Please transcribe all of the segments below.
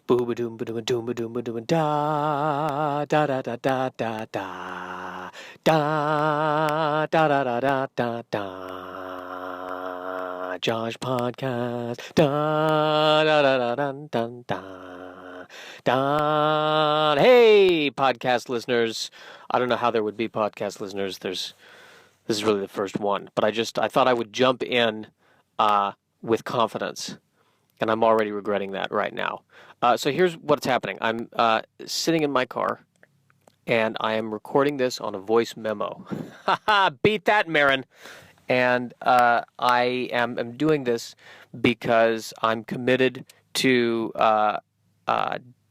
Booba doom ba doom doom ba doom ba doom da da da da da da da da da da da da da da. Josh Podcast da da da da da da da da. Hey, podcast listeners! I don't know how there would be podcast listeners. This is really the first one, but I thought I would jump in with confidence, and I'm already regretting that right now. So here's what's happening. I'm sitting in my car, and I am recording this on a voice memo. Beat that, Marin. And I am doing this because I'm committed to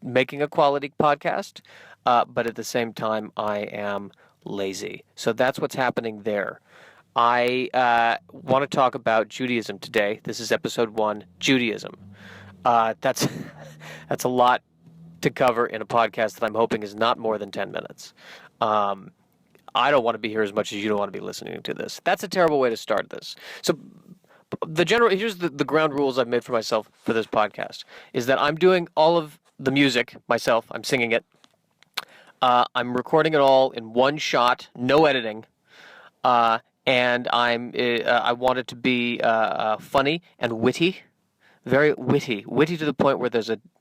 making a quality podcast, but at the same time, I am lazy. So that's what's happening there. I want to talk about Judaism today. This is episode 1, Judaism. That's a lot to cover in a podcast that I'm hoping is not more than 10 minutes. I don't want to be here as much as you don't want to be listening to this. That's a terrible way to start this. So here's the ground rules I've made for myself for this podcast, is that I'm doing all of the music myself. I'm singing it. I'm recording it all in one shot, no editing. And I want it to be funny and witty. Very witty to the point where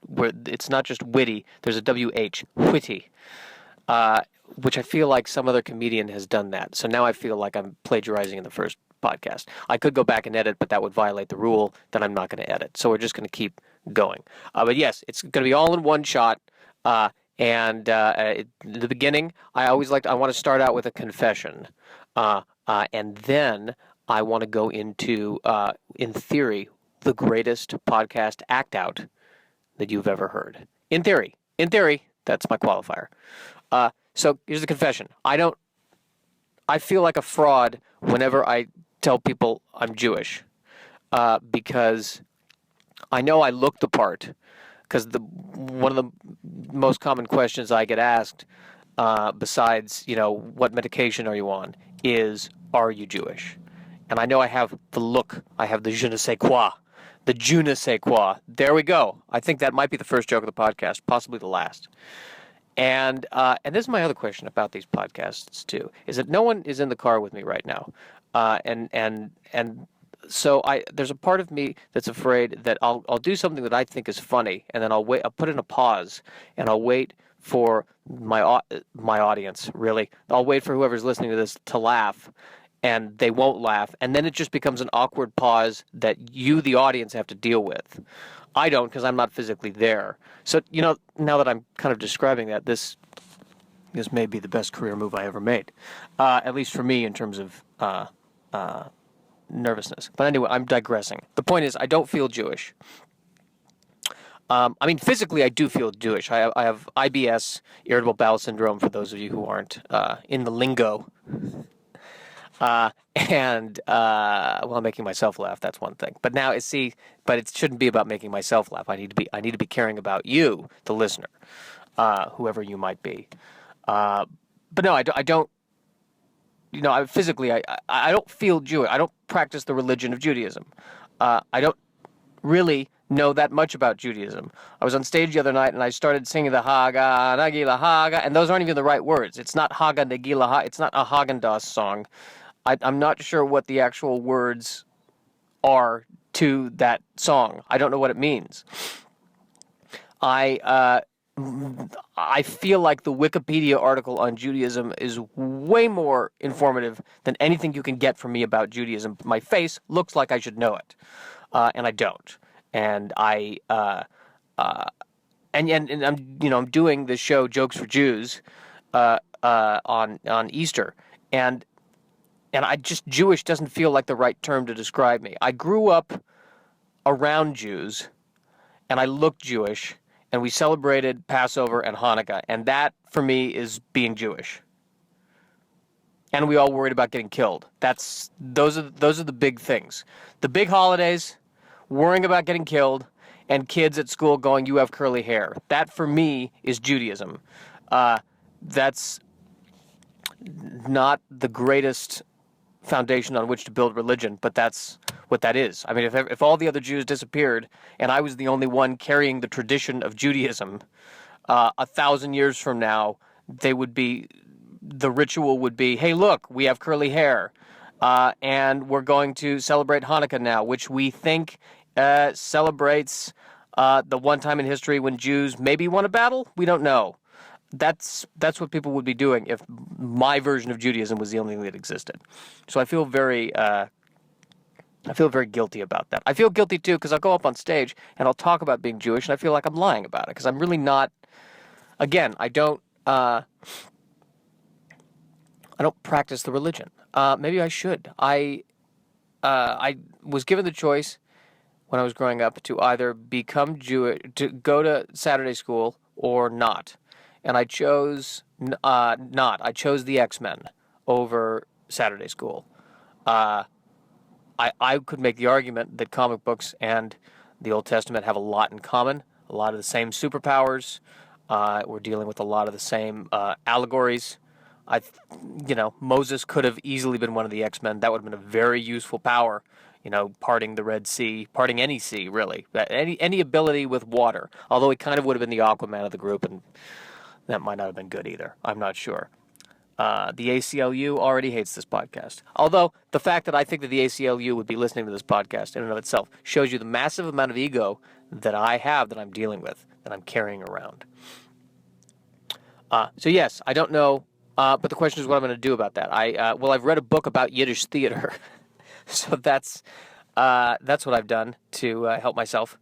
where it's not just witty. There's a WH, witty, which I feel like some other comedian has done that. So now I feel like I'm plagiarizing in the first podcast. I could go back and edit, but that would violate the rule. Then I'm not going to edit. So we're just going to keep going. But yes, it's going to be all in one shot. And in the beginning, I want to start out with a confession, and then I want to go into, in theory, the greatest podcast act out that you've ever heard. In theory, that's my qualifier. So here's the confession. I feel like a fraud whenever I tell people I'm Jewish, because I know I look the part. Because one of the most common questions I get asked, besides, what medication are you on, is, are you Jewish? And I know I have the look. I have the je ne sais quoi. The je ne sais quoi. There we go. I think that might be the first joke of the podcast, possibly the last. And this is my other question about these podcasts, too, is that no one is in the car with me right now. So there's a part of me that's afraid that I'll do something that I think is funny, and then I'll put in a pause, and I'll wait for my audience, really. I'll wait for whoever's listening to this to laugh, and they won't laugh, and then it just becomes an awkward pause that you, the audience, have to deal with. I don't, because I'm not physically there. So, now that I'm kind of describing that, this may be the best career move I ever made, at least for me in terms of nervousness. But anyway, I'm digressing. The point is, I don't feel Jewish. Physically, I do feel Jewish. I have IBS, irritable bowel syndrome, for those of you who aren't in the lingo. I'm making myself laugh. That's one thing. But now, but it shouldn't be about making myself laugh. I need to be caring about you, the listener, whoever you might be. But no, I don't. Physically, I don't feel Jewish. I don't practice the religion of Judaism. I don't really know that much about Judaism. I was on stage the other night, and I started singing the Haga, Nagila Haga, and those aren't even the right words. It's not Haga, Nagila Haga. It's not a Haagen-Dazs song. I'm not sure what the actual words are to that song. I don't know what it means. I feel like the Wikipedia article on Judaism is way more informative than anything you can get from me about Judaism. My face looks like I should know it, and I don't. And I'm doing this show, Jokes for Jews, on Easter, and Jewish doesn't feel like the right term to describe me. I grew up around Jews, and I look Jewish. And we celebrated Passover and Hanukkah, and that, for me, is being Jewish. And we all worried about getting killed. Those are the big things. The big holidays, worrying about getting killed, and kids at school going, "You have curly hair." That, for me, is Judaism. That's not the greatest foundation on which to build religion, but that's what that is. I mean, if all the other Jews disappeared and I was the only one carrying the tradition of Judaism, 1,000 years from now, the ritual would be, hey, look, we have curly hair, and we're going to celebrate Hanukkah now, which we think celebrates the one time in history when Jews maybe won a battle. We don't know. That's what people would be doing if my version of Judaism was the only thing that existed. So I feel very guilty about that. I feel guilty too because I'll go up on stage and I'll talk about being Jewish, and I feel like I'm lying about it because I'm really not. Again, I don't practice the religion. Maybe I should. I was given the choice when I was growing up to either become Jewish, to go to Saturday school, or not. And I chose not. I chose the X-Men over Saturday school. I could make the argument that comic books and the Old Testament have a lot in common, a lot of the same superpowers. We're dealing with a lot of the same allegories. Moses could have easily been one of the X-Men. That would have been a very useful power. Parting the Red Sea, parting any sea, really. Any ability with water. Although he kind of would have been the Aquaman of the group, and that might not have been good either. I'm not sure. The ACLU already hates this podcast. Although, the fact that I think that the ACLU would be listening to this podcast in and of itself shows you the massive amount of ego that I have, that I'm dealing with, that I'm carrying around. So yes, I don't know, but the question is what I'm going to do about that. I've read a book about Yiddish theater, so that's what I've done to help myself.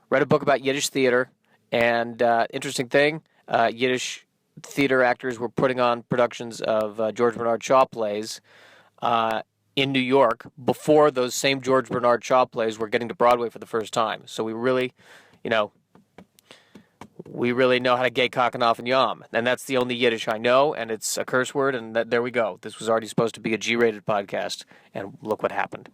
Read a book about Yiddish theater, and interesting thing, Yiddish theater actors were putting on productions of George Bernard Shaw plays in New York before those same George Bernard Shaw plays were getting to Broadway for the first time. So we really know how to gay cock and off and yom. And that's the only Yiddish I know, and it's a curse word, and there we go. This was already supposed to be a G-rated podcast, and look what happened.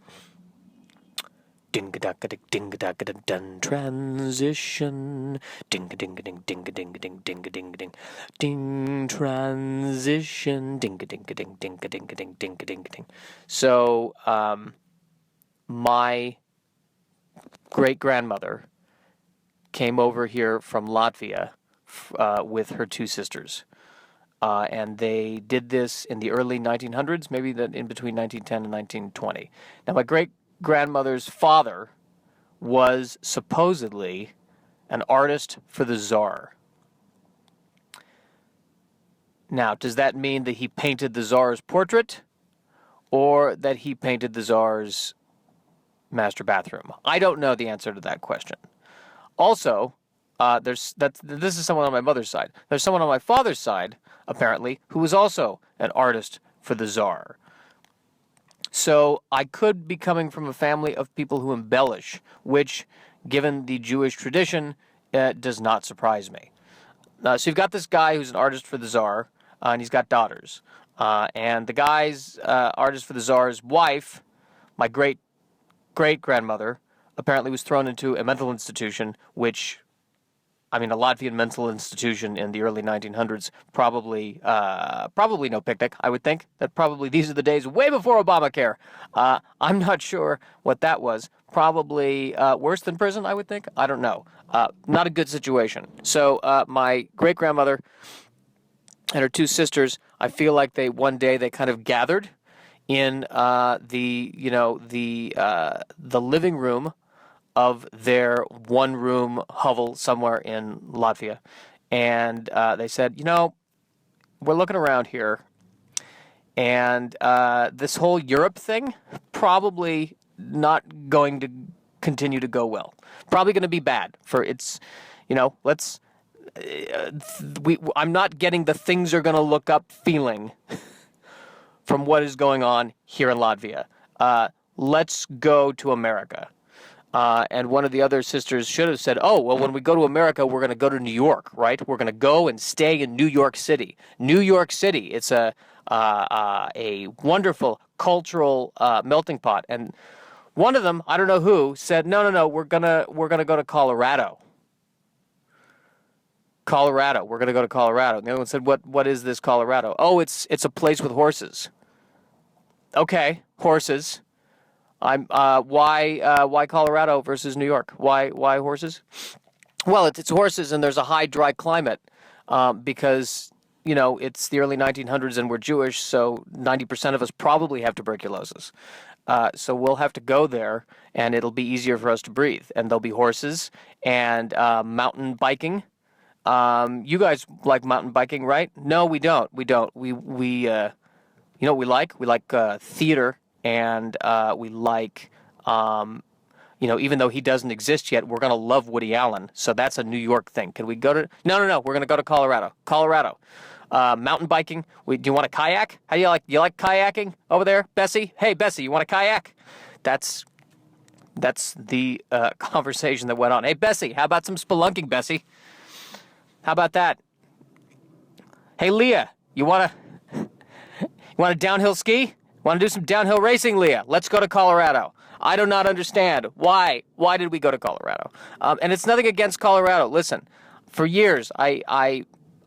Ding-a-ding-a-ding-ding-a-ding-ding, transition. Ding-a-ding-a-ding-ding-a-ding-ding-a-ding-ding. Ding, transition. Ding-a-ding-a-ding-ding-a-ding-ding-a-ding. So, my great-grandmother came over here from Latvia with her two sisters. And they did this in the early 1900s, maybe in between 1910 and 1920. Now, my great-grandmother's father was supposedly an artist for the Tsar. Now, does that mean that he painted the Tsar's portrait, or that he painted the Tsar's master bathroom? I don't know the answer to that question. Also, this is someone on my mother's side. There's someone on my father's side, apparently, who was also an artist for the Tsar. So I could be coming from a family of people who embellish, which, given the Jewish tradition, does not surprise me. So you've got this guy who's an artist for the Tsar, and he's got daughters. And the guy's artist for the Tsar's wife, my great-grandmother, apparently was thrown into a mental institution, which, a Latvian mental institution in the early 1900s, probably no picnic, I would think. That probably these are the days way before Obamacare. I'm not sure what that was. Probably worse than prison, I would think. I don't know. Not a good situation. So my great-grandmother and her two sisters, I feel like one day they kind of gathered in the living room of their one-room hovel somewhere in Latvia. And they said, we're looking around here, and this whole Europe thing probably not going to continue to go well. Probably going to be bad for its, I'm not getting the things are going to look up feeling from what is going on here in Latvia. Let's go to America. And one of the other sisters should have said, when we go to America, we're going to go to New York, right? We're going to go and stay in New York City. New York City, it's a wonderful cultural melting pot. And one of them, I don't know who, said, no, we're gonna go to Colorado. We're going to go to Colorado. And the other one said, what is this Colorado? Oh, it's a place with horses. Okay, horses. Why Colorado versus New York? Why horses? Well, it's horses, and there's a high, dry climate because it's the early 1900s, and we're Jewish, so 90% of us probably have tuberculosis. So we'll have to go there, and it'll be easier for us to breathe. And there'll be horses and mountain biking. You guys like mountain biking, right? No, we don't. We don't. We what we like? We like theater, and we like even though he doesn't exist yet, we're gonna love Woody Allen. So that's a New York thing. Can we go to? No. We're gonna go to Colorado. Colorado. Mountain biking. Do you want a kayak? How do you like? You like kayaking over there, Bessie? Hey, Bessie, you want a kayak? That's the conversation that went on. Hey, Bessie, how about some spelunking, Bessie? How about that? Hey, Leah, you want a downhill ski? Want to do some downhill racing, Leah? Let's go to Colorado. I do not understand why. Why did we go to Colorado? And it's nothing against Colorado. Listen, for years I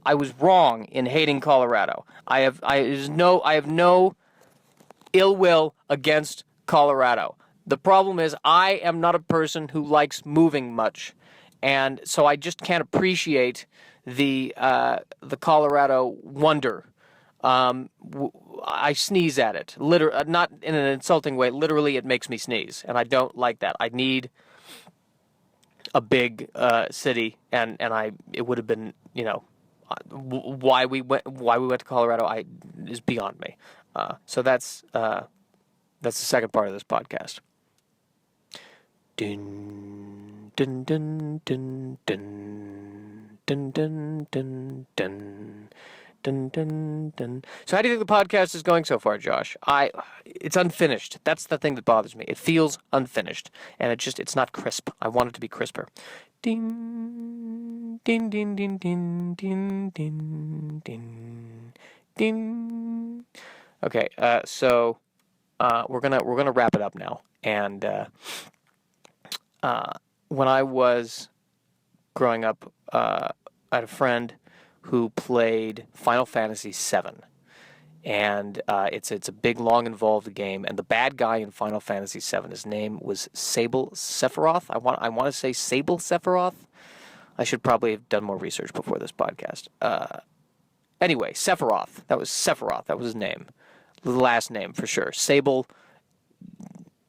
was wrong in hating Colorado. I have no ill will against Colorado. The problem is I am not a person who likes moving much, and so I just can't appreciate the Colorado wonder. I sneeze at it, not in an insulting way. Literally, it makes me sneeze, and I don't like that. I need a big city, and it would have been why we went to Colorado is beyond me. So that's the second part of this podcast. Dun dun dun dun dun dun dun dun dun. Dun, dun, dun. So how do you think the podcast is going so far, Josh? It's unfinished. That's the thing that bothers me. It feels unfinished, and it's not crisp. I want it to be crisper. Ding, ding, ding, ding, ding, ding, ding, ding, ding. Okay, so we're gonna wrap it up now. And when I was growing up, I had a friend who played Final Fantasy VII, and it's a big, long, involved game. And the bad guy in Final Fantasy VII, his name was Sable Sephiroth. I want to say Sable Sephiroth. I should probably have done more research before this podcast. Anyway, Sephiroth. That was Sephiroth. That was his name, the last name for sure. Sable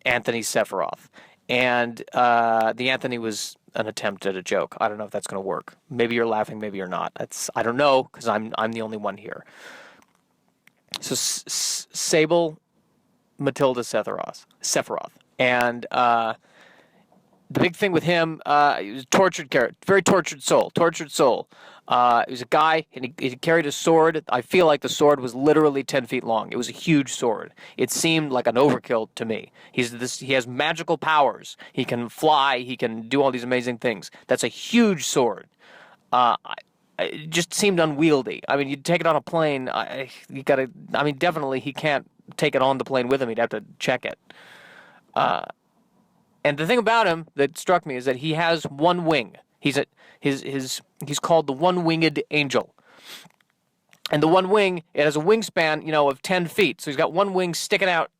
Anthony Sephiroth, and the Anthony was an attempt at a joke. I don't know if that's going to work. Maybe you're laughing, maybe you're not. I don't know, because I'm the only one here. So Sable Matilda Sephiroth. And the big thing with him, he was a tortured character, very tortured soul. He was a guy, and he carried a sword. I feel like the sword was literally 10 feet long. It was a huge sword. It seemed like an overkill to me. He has magical powers. He can fly. He can do all these amazing things. That's a huge sword. It just seemed unwieldy. I mean, you'd take it on a plane. Definitely he can't take it on the plane with him. He'd have to check it. And the thing about him that struck me is that he has one wing. He's called the one-winged angel. And the one wing, it has a wingspan, of 10 feet. So he's got one wing sticking out,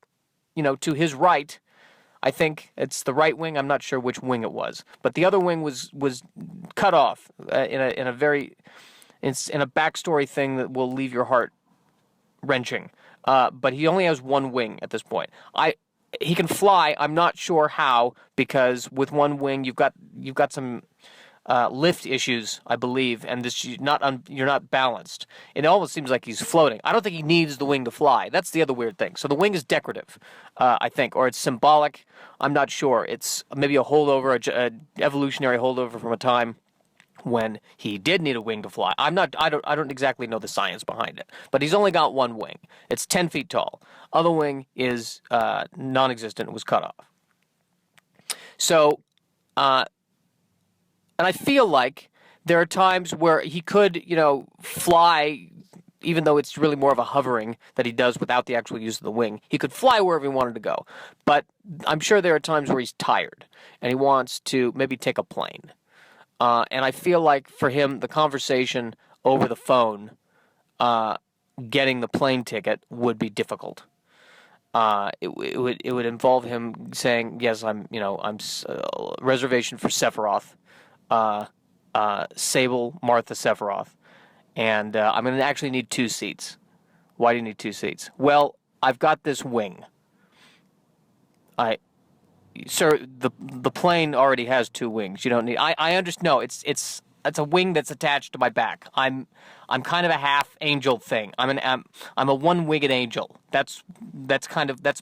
to his right. I think it's the right wing. I'm not sure which wing it was. But the other wing was cut off in a backstory thing that will leave your heart wrenching. But he only has one wing at this point. He can fly. I'm not sure how, because with one wing you've got some lift issues, I believe, and you're not balanced. It almost seems like he's floating. I don't think he needs the wing to fly. That's the other weird thing. So the wing is decorative, I think, or it's symbolic. I'm not sure. It's maybe a holdover, a evolutionary holdover from a time when he did need a wing to fly. I don't exactly know the science behind it, but he's only got one wing. It's 10 feet tall. Other wing is non-existent. It was cut off. So, and I feel like there are times where he could, fly, even though it's really more of a hovering that he does without the actual use of the wing. He could fly wherever he wanted to go. But I'm sure there are times where he's tired and he wants to maybe take a plane. And I feel like for him, the conversation over the phone, getting the plane ticket would be difficult. it would involve him saying, yes, I'm reservation for Sephiroth, Sable Martha Sephiroth, and I'm going to actually need 2 seats. Why do you need 2 seats? Well, I've got this wing. Sir, the plane already has 2 wings. You don't need. I understand. No, it's a wing that's attached to my back. I'm kind of a half angel thing. I'm a one-winged angel. That's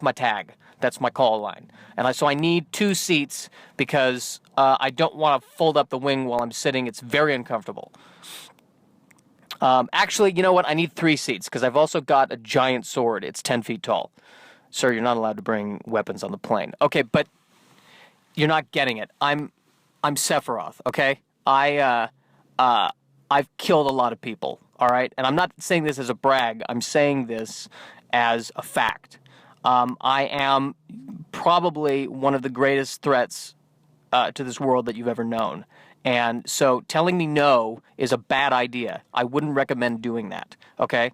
my tag. That's my call line. And so I need 2 seats because I don't want to fold up the wing while I'm sitting. It's very uncomfortable. Actually, you know what? I need 3 seats because I've also got a giant sword. It's 10 feet tall. Sir, you're not allowed to bring weapons on the plane. Okay, but you're not getting it. I'm Sephiroth, okay? I've killed a lot of people, all right? And I'm not saying this as a brag. I'm saying this as a fact. I am probably one of the greatest threats to this world that you've ever known. And so telling me no is a bad idea. I wouldn't recommend doing that, okay?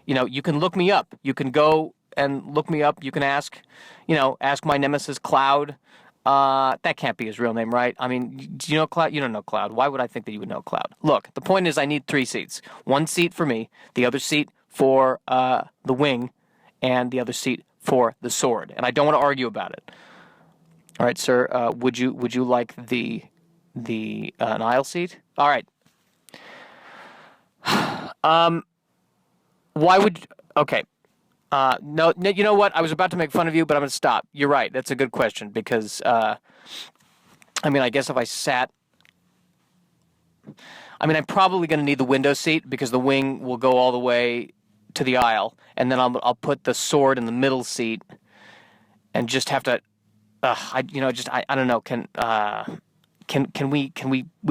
You can look me up. You can go and look me up. You can ask my nemesis Cloud. That can't be his real name, right? I mean, do you know Cloud? You don't know Cloud. Why would I think that you would know Cloud? Look, the point is I need 3 seats. 1 seat for me, the other seat for the wing, and the other seat for the sword. And I don't want to argue about it. All right, sir. Would you like an aisle seat? All right. Why would? Okay. No, you know what? I was about to make fun of you, but I'm going to stop. You're right. That's a good question because, I guess if I sat... I'm probably going to need the window seat because the wing will go all the way to the aisle, and then I'll put the sword in the middle seat and just have to... I don't know. Can we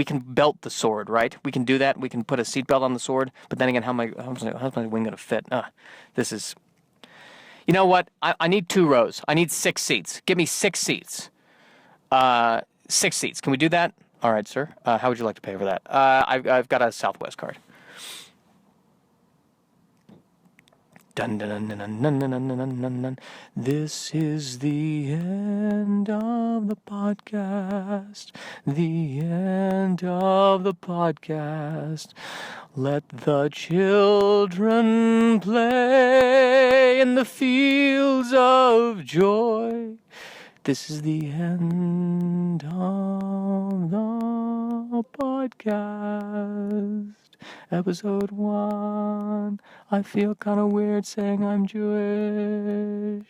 can belt the sword, right? We can do that. We can put a seatbelt on the sword. But then again, how's my wing going to fit? This is... You know what? I need 2 rows. I need 6 seats. Give me 6 seats. 6 seats. Can we do that? All right, sir. How would you like to pay for that? I've got a Southwest card. Dun, dun, dun, dun, dun, dun, dun, dun, dun, dun. This is the end of the podcast. The end of the podcast. Let the children play in the fields of joy. This is the end of the podcast. Episode 1. I feel kind of weird saying I'm Jewish.